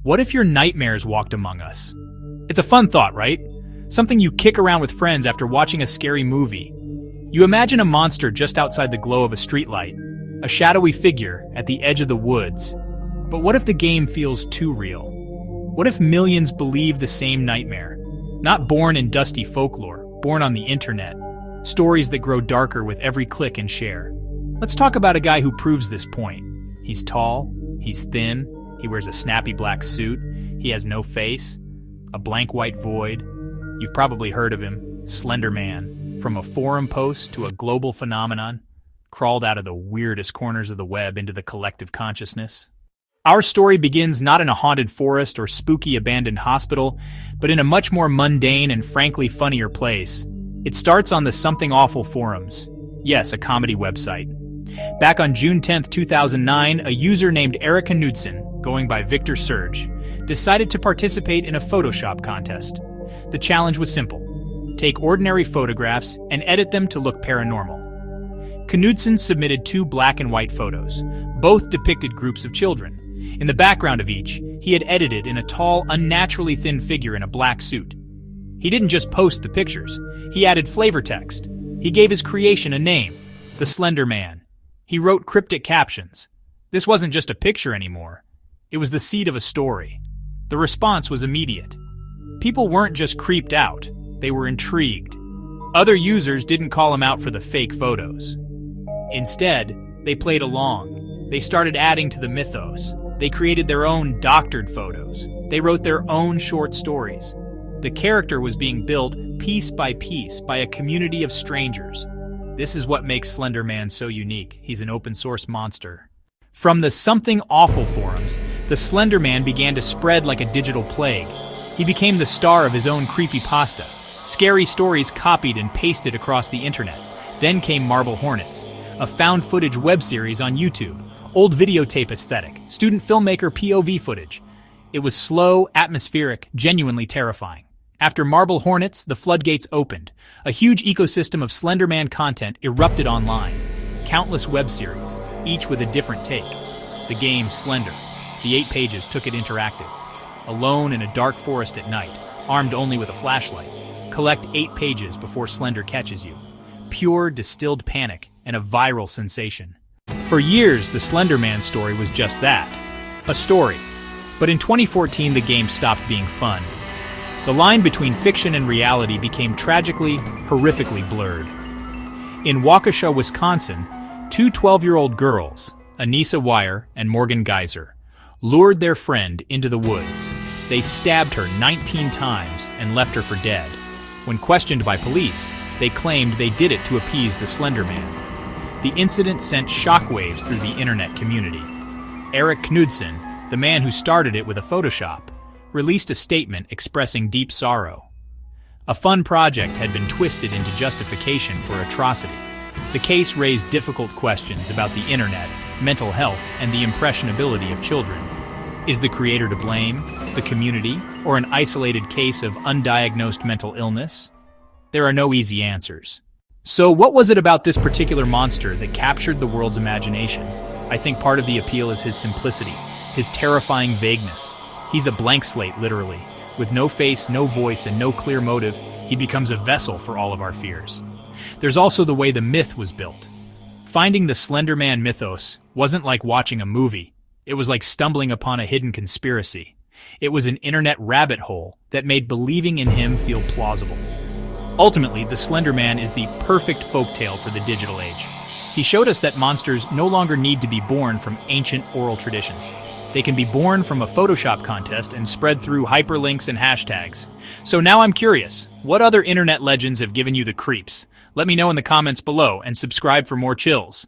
What if your nightmares walked among us? It's a fun thought, right? Something you kick around with friends after watching a scary movie. You imagine a monster just outside the glow of a streetlight, a shadowy figure at the edge of the woods. But what if the game feels too real? What if millions believe the same nightmare? Not born in dusty folklore, born on the internet. Stories that grow darker with every click and share. Let's talk about a guy who proves this point. He's tall, he's thin, he wears a snappy black suit, he has no face, a blank white void. You've probably heard of him, Slender Man. From a forum post to a global phenomenon, crawled out of the weirdest corners of the web into the collective consciousness. Our story begins not in a haunted forest or spooky abandoned hospital, but in a much more mundane and frankly funnier place. It starts on the Something Awful forums. Yes, a comedy website. Back on June 10th, 2009, a user named Eric Knudsen, going by Victor Surge, decided to participate in a Photoshop contest. The challenge was simple. Take ordinary photographs and edit them to look paranormal. Knudsen submitted 2 black and white photos. Both depicted groups of children. In the background of each, he had edited in a tall, unnaturally thin figure in a black suit. He didn't just post the pictures. He added flavor text. He gave his creation a name, the Slender Man. He wrote cryptic captions. This wasn't just a picture anymore. It was the seed of a story. The response was immediate. People weren't just creeped out, they were intrigued. Other users didn't call him out for the fake photos. Instead, they played along. They started adding to the mythos. They created their own doctored photos. They wrote their own short stories. The character was being built piece by a community of strangers. This is what makes Slender Man so unique. He's an open source monster. From the Something Awful forums, the Slender Man began to spread like a digital plague. He became the star of his own creepypasta. Scary stories copied and pasted across the internet. Then came Marble Hornets, a found footage web series on YouTube, old videotape aesthetic, student filmmaker POV footage. It was slow, atmospheric, genuinely terrifying. After Marble Hornets, the floodgates opened. A huge ecosystem of Slender Man content erupted online. Countless web series, each with a different take. The game Slender. The 8 pages took it interactive. Alone in a dark forest at night, armed only with a flashlight. Collect 8 pages before Slender catches you. Pure, distilled panic and a viral sensation. For years, the Slender Man story was just that. A story. But in 2014, the game stopped being fun. The line between fiction and reality became tragically, horrifically blurred. In Waukesha, Wisconsin, 2 12-year-old girls, Anissa Wire and Morgan Geyser, lured their friend into the woods. They stabbed her 19 times and left her for dead. When questioned by police, they claimed they did it to appease the Slender Man. The incident sent shockwaves through the internet community. Eric Knudsen, the man who started it with a Photoshop, released a statement expressing deep sorrow. A fun project had been twisted into justification for atrocity. The case raised difficult questions about the internet, mental health, and the impressionability of children. Is the creator to blame, the community, or an isolated case of undiagnosed mental illness? There are no easy answers. So what was it about this particular monster that captured the world's imagination? I think part of the appeal is his simplicity, his terrifying vagueness. He's a blank slate, literally. With no face, no voice, and no clear motive, he becomes a vessel for all of our fears. There's also the way the myth was built. Finding the Slender Man mythos wasn't like watching a movie. It was like stumbling upon a hidden conspiracy. It was an internet rabbit hole that made believing in him feel plausible. Ultimately, the Slender Man is the perfect folktale for the digital age. He showed us that monsters no longer need to be born from ancient oral traditions. They can be born from a Photoshop contest and spread through hyperlinks and hashtags. So now I'm curious, what other internet legends have given you the creeps? Let me know in the comments below and subscribe for more chills.